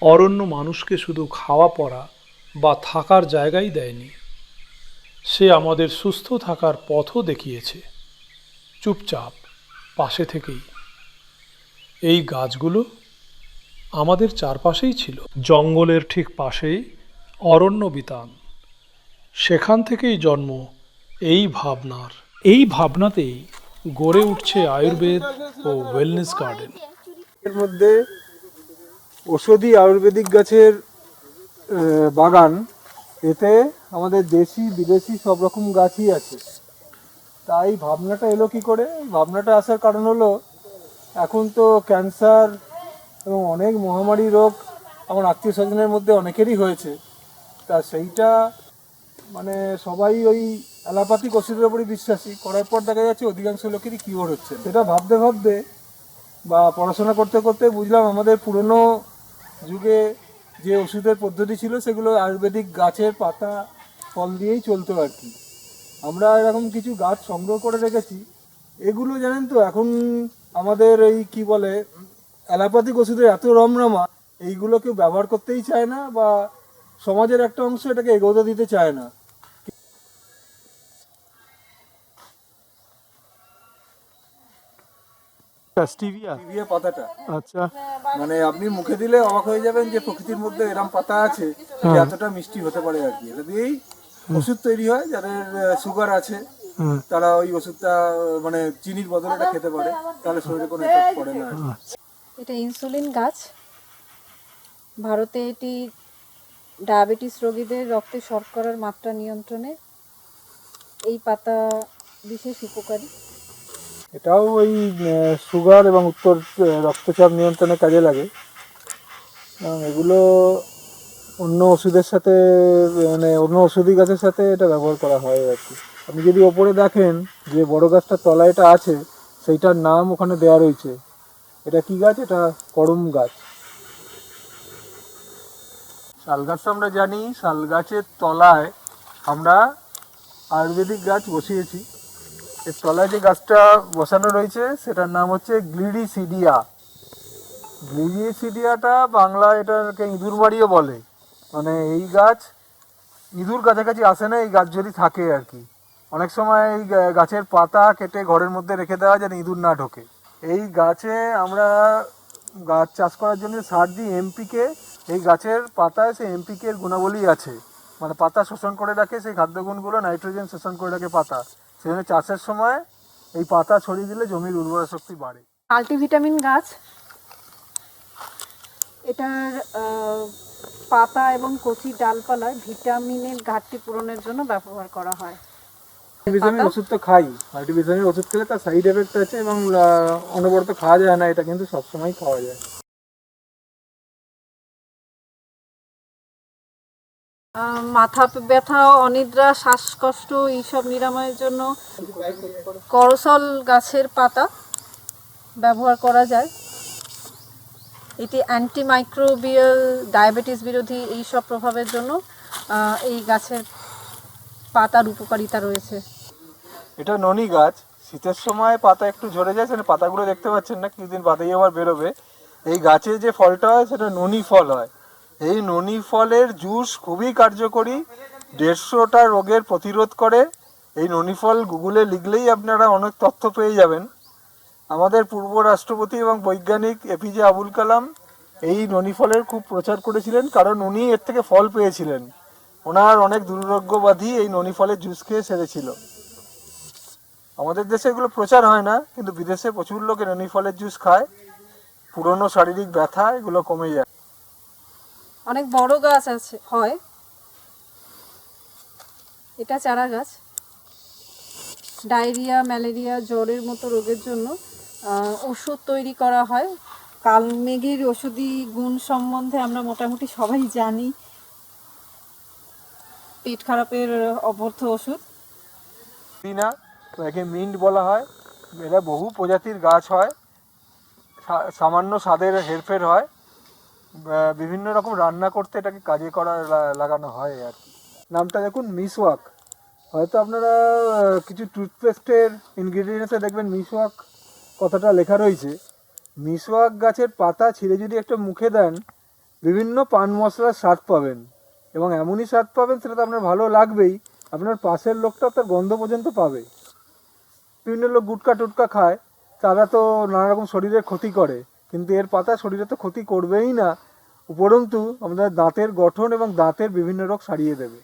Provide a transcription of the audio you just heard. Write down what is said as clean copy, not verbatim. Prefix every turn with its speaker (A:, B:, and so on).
A: অরণ্য মানুষকে শুধু খাওয়া পরা বা থাকার জায়গাই দেয়নি, সে আমাদের সুস্থ থাকার পথও দেখিয়েছে, চুপচাপ পাশে থেকেই। এই গাছগুলো আমাদের চারপাশেই ছিল, জঙ্গলের ঠিক পাশেই অরণ্য বিতান। সেখান থেকেই জন্ম এই ভাবনার। এই ভাবনাতেই গড়ে উঠছে আয়ুর্বেদ ও ওয়েলনেস গার্ডেন।
B: এর মধ্যে ঔষধি আয়ুর্বেদিক গাছের বাগান। এতে আমাদের দেশি বিদেশি সব রকম গাছই আছে। তাই ভাবনাটা এলো কি করে? ভাবনাটা আসার কারণ হলো, এখন তো ক্যান্সার এবং অনেক মহামারী রোগ আমার আত্মীয় স্বজনের মধ্যে অনেকেরই হয়েছে। তা সেইটা মানে সবাই ওই অ্যালোপ্যাথিক ওষুধের উপরই বিশ্বাসী করার পর দেখা যাচ্ছে অধিকাংশ লোকেরই কিওর হচ্ছে। সেটা ভাবতে ভাবতে বা পড়াশোনা করতে করতে বুঝলাম আমাদের পুরনো যুগে যে ওষুধের পদ্ধতি ছিল সেগুলো আয়ুর্বেদিক গাছের পাতা ফল দিয়েই চলতো আর কি। আমরা এরকম কিছু গাছ সংগ্রহ করে রেখেছি। এগুলো জানেন তো এখন আমাদের এই কি বলে অ্যালোপ্যাথিক ওষুধের এত রমরমা, এইগুলো কেউ ব্যবহার করতেই চায় না বা সমাজের একটা অংশ এটাকে এগোতে দিতে চায় না।
C: স্টিভিয়া।
B: টিভিয়া পাতাটা
C: আচ্ছা।
B: মানে আপনি মুখে দিলে অবাক হয়ে যাবেন যে প্রকৃতির মধ্যে এরম পাতা আছে যে এতটা মিষ্টি হতে পারে আর কি। এটা দিয়েই ওষুধ তৈরি হয়। যাদের সুগার আছে তারা ওই ওষুধটা মানে চিনির বদলে এটা খেতে পারে, তাহলে শরীরে কোনো এফেক্ট পড়ে না আর কি।
D: এটা ইনসুলিন গাছ। ভারতে এটি ডায়াবেটিস রোগীদের রক্তে শর্করার মাত্রা নিয়ন্ত্রণে এই পাতা বিশেষ উপকারী।
B: এটাও ওই সুগার এবং উত্তর রক্তচাপ নিয়ন্ত্রণে কাজে লাগে। এগুলো অন্য ওষুধের সাথে মানে অন্য ওষুধি গাছের সাথে এটা ব্যবহার করা হয় আর কি। আপনি যদি ওপরে দেখেন যে বড় গাছটার তলায় এটা আছে, সেইটার নাম ওখানে দেওয়া রয়েছে। এটা কি গাছ? এটা করম গাছ। শাল গাছ আমরা জানি, শাল গাছের তলায় আমরা আয়ুর্বেদিক গাছ বসিয়েছি। এর তলায় যে গাছটা বসানো রয়েছে সেটার নাম হচ্ছে গ্লিডিসিডিয়া। গ্লিডিসিডিয়াটা বাংলা এটাকে ইঁদুরমারিও বলে। মানে এই গাছ ইঁদুর কাছাকাছি আসে না এই গাছ যদি থাকে আর কি। অনেক সময় এই গাছের পাতা কেটে ঘরের মধ্যে রেখে দেওয়া যেন ইঁদুর না ঢোকে। এই গাছে আমরা গাছ চাষ করার জন্য সার দিই এমপিকে। এই গাছের পাতায় সেই এমপিকে এর গুণাবলী আছে, মানে পাতা শোষণ করে রাখে সেই খাদ্যগুণগুলো, নাইট্রোজেন শোষণ করে রাখে পাতা। সেই জন্য চাষের সময় এই পাতা ছড়িয়ে দিলে জমির উর্বরা শক্তি বাড়ে।
D: মাল্টিভিটামিন গাছ। এটার পাতা এবং কচি ডালপালায় ভিটামিনের ঘাটতি পূরণের জন্য ব্যবহার করা হয়।
B: মাল্টিভিটামিন ওষুধ তো খাই, মাল্টিভিটামিন ওষুধ খেলে তার সাইড এফেক্ট আছে এবং অনবরত খাওয়া যায় না, এটা কিন্তু সবসময় খাওয়া যায়।
D: মাথা ব্যথা, অনিদ্রা, শ্বাসকষ্ট এইসব নিরাময়ের জন্য করসল গাছের পাতা ব্যবহার করা যায়। এটি অ্যান্টিমাইক্রোবিয়াল, ডায়াবেটিস বিরোধী এইসব প্রভাবের জন্য এই গাছের পাতার উপকারিতা রয়েছে।
B: এটা ননি গাছ। শীতের সময় পাতা একটু ঝরে যায়, সেটা পাতাগুলো দেখতে পাচ্ছেন না, কিছুদিন বাদেই আবার বেরোবে। এই গাছে যে ফলটা হয় সেটা ননি ফল হয়। এই ননি ফলের জুস খুবই কার্যকরী, 150টা রোগের প্রতিরোধ করে। এই ননি ফল গুগলে লিখলেই আপনারা অনেক তথ্য পেয়ে যাবেন। আমাদের পূর্ব রাষ্ট্রপতি এবং বৈজ্ঞানিক এপিজে আবুল কালাম এই ননি ফলের খুব প্রচার করেছিলেন, কারণ উনি এর থেকে ফল পেয়েছিলেন। ওনার অনেক দুরারোগ্য ব্যাধি এই ননি ফলের জুস খেয়ে সেরেছিল। আমাদের দেশে এগুলো প্রচার হয় না, কিন্তু বিদেশে প্রচুর লোকে ননি ফলের জুস খায়। পুরনো শারীরিক ব্যথা এগুলো কমে যায়।
D: অনেক বড় গাছ আছে হয়। এটা চারা গাছ। ডায়রিয়া, ম্যালেরিয়া, জ্বরের মতো রোগের জন্য ওষুধ তৈরি করা হয়। কালমেঘের ওষুধি গুণ সম্বন্ধে আমরা মোটামুটি সবাই জানি। পেট খারাপের অভ্যর্থ ওষুধ।
B: না, একে মিন্ট বলা হয়। এরা বহু প্রজাতির গাছ হয়, সামান্য স্বাদের হেরফের হয়। বিভিন্ন রকম রান্না করতে এটাকে কাজে লাগানো হয় আর কি। নামটা দেখুন, মিসওয়াক। হয়তো আপনারা কিছু টুথপেস্টের ইনগ্রিডিয়েন্টসে দেখবেন মিসওয়াক কথাটা লেখা রয়েছে। মিসওয়াক গাছের পাতা ছিঁড়ে যদি একটা মুখে দেন, বিভিন্ন পান মশলার স্বাদ পাবেন, এবং এমনই স্বাদ পাবেন সেটা তো আপনার ভালো লাগবেই, আপনার পাশের লোকটাও তার গন্ধ পর্যন্ত পাবে। বিভিন্ন লোক গুটকা টুটকা খায়, তারা তো নানা রকম শরীরের ক্ষতি করে, কিন্তু এর পাতা শরীরে তো ক্ষতি করবেই না, উপরন্তু আমাদের দাঁতের গঠন এবং দাঁতের বিভিন্ন রোগ সারিয়ে দেবে।